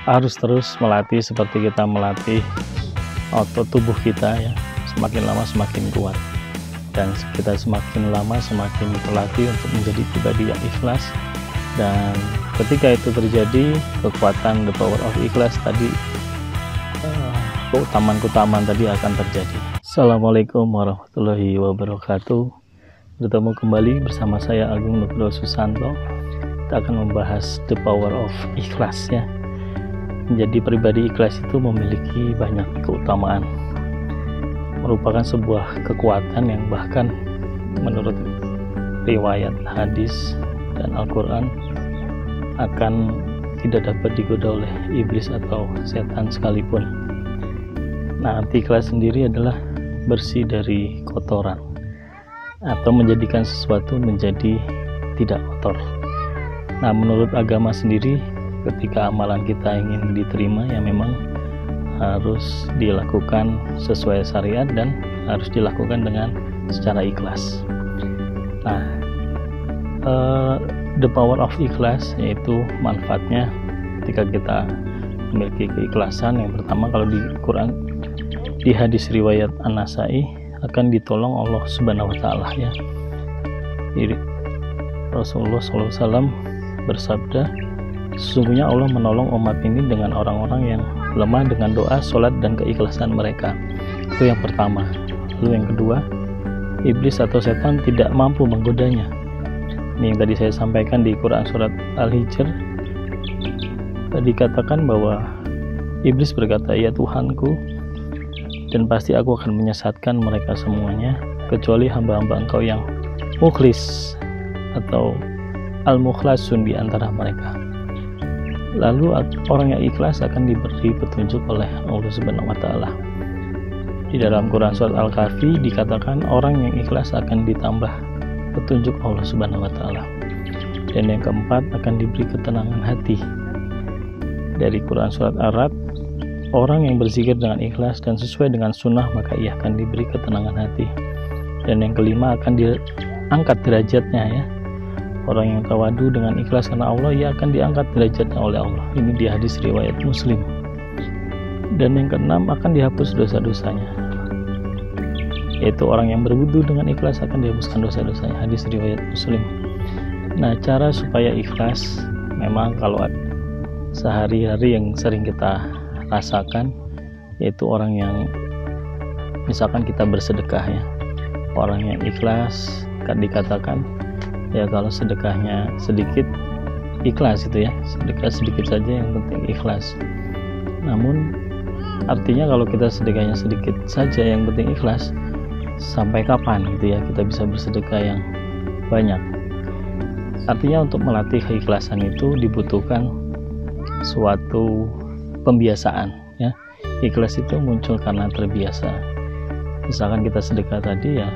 harus terus melatih seperti kita melatih otot tubuh kita ya, semakin lama semakin kuat, dan kita semakin lama semakin terlatih untuk menjadi pribadi yang ikhlas. Dan ketika itu terjadi, kekuatan the power of ikhlas tadi, keutamaan-keutamaan tadi akan terjadi. Assalamualaikum warahmatullahi wabarakatuh. Bertemu kembali bersama saya Agung Nugroho Susanto. Kita akan membahas the power of ikhlas ya. Menjadi pribadi ikhlas itu memiliki banyak keutamaan, merupakan sebuah kekuatan yang bahkan menurut riwayat hadis dan Al-Quran akan tidak dapat digoda oleh iblis atau setan sekalipun. Nah, arti ikhlas sendiri adalah bersih dari kotoran atau menjadikan sesuatu menjadi tidak kotor. Nah, menurut agama sendiri, ketika amalan kita ingin diterima ya memang harus dilakukan sesuai syariat dan harus dilakukan dengan secara ikhlas. Nah, the power of ikhlas yaitu manfaatnya ketika kita memiliki keikhlasan. Yang pertama, kalau di Quran, di hadis riwayat An-Nasai, akan ditolong Allah Subhanahu wa Ta'ala ya. Jadi Rasulullah SAW bersabda, sesungguhnya Allah menolong umat ini dengan orang-orang yang lemah dengan doa, sholat, dan keikhlasan mereka. Itu yang pertama. Lalu yang kedua, iblis atau setan tidak mampu menggodanya. Ini yang tadi saya sampaikan di Quran surat Al-Hijr. Dikatakan bahwa iblis berkata, ya Tuhanku, dan pasti aku akan menyesatkan mereka semuanya kecuali hamba-hamba Engkau yang mukhlis atau al-mukhlasun di antara mereka. Lalu orang yang ikhlas akan diberi petunjuk oleh Allah Subhanahu wa Ta'ala. Di dalam Quran surat Al-Kahfi dikatakan orang yang ikhlas akan ditambah petunjuk Allah Subhanahu wa Ta'ala. Dan yang keempat, akan diberi ketenangan hati. Dari Quran surat Ar-Ra'd, orang yang berzikir dengan ikhlas dan sesuai dengan sunnah maka ia akan diberi ketenangan hati. Dan yang kelima, akan diangkat derajatnya ya. Orang yang tawadu dengan ikhlas karena Allah, ia akan diangkat derajatnya oleh Allah. Ini di hadis riwayat Muslim. Dan yang keenam, akan dihapus dosa-dosanya, yaitu orang yang berwudu dengan ikhlas akan dihapuskan dosa-dosanya. Hadis riwayat Muslim. Nah, cara supaya ikhlas memang kalau sehari-hari yang sering kita rasakan, yaitu orang yang misalkan kita bersedekah ya, orang yang ikhlas kan dikatakan ya, kalau sedekahnya sedikit ikhlas itu ya, sedekah sedikit saja yang penting ikhlas. Namun artinya kalau kita sedekahnya sedikit saja yang penting ikhlas, sampai kapan gitu ya kita bisa bersedekah yang banyak? Artinya untuk melatih keikhlasan itu dibutuhkan suatu pembiasaan ya. Ikhlas itu muncul karena terbiasa. Misalkan kita sedekah tadi ya,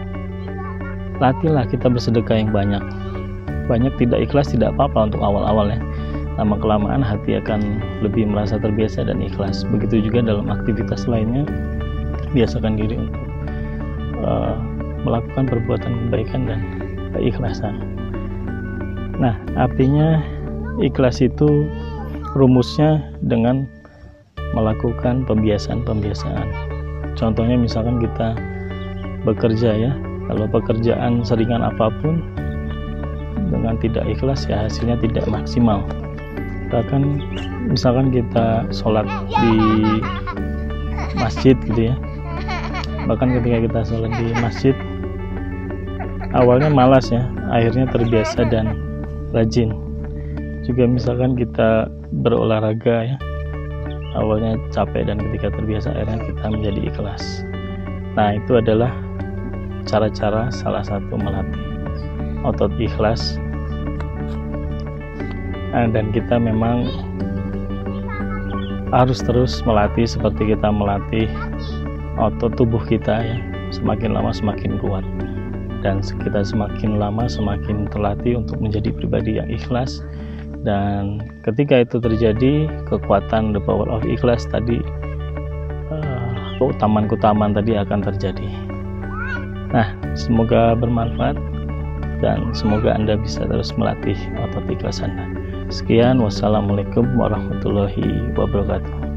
latihlah kita bersedekah yang banyak. Banyak tidak ikhlas tidak apa-apa untuk awal-awal ya. Lama-kelamaan hati akan lebih merasa terbiasa dan ikhlas. Begitu juga dalam aktivitas lainnya, biasakan diri untuk melakukan perbuatan kebaikan dan keikhlasan. Nah, artinya ikhlas itu rumusnya dengan melakukan pembiasaan-pembiasaan. Contohnya misalkan kita bekerja ya, kalau pekerjaan seringan apapun dengan tidak ikhlas ya hasilnya tidak maksimal. Bahkan misalkan kita sholat di masjid gitu ya, bahkan ketika kita sholat di masjid awalnya malas ya, akhirnya terbiasa dan rajin. Juga misalkan kita berolahraga ya, awalnya capek dan ketika terbiasa akhirnya kita menjadi ikhlas. Nah, itu adalah cara-cara salah satu melatih otot ikhlas. Nah, dan kita memang harus terus melatih seperti kita melatih otot tubuh kita ya, semakin lama semakin kuat, dan kita semakin lama semakin terlatih untuk menjadi pribadi yang ikhlas. Dan ketika itu terjadi, kekuatan the power of ikhlas tadi, keutamaan-keutamaan tadi akan terjadi. Nah, semoga bermanfaat dan semoga Anda bisa terus melatih otot ikhlas Anda. Sekian, wassalamualaikum warahmatullahi wabarakatuh.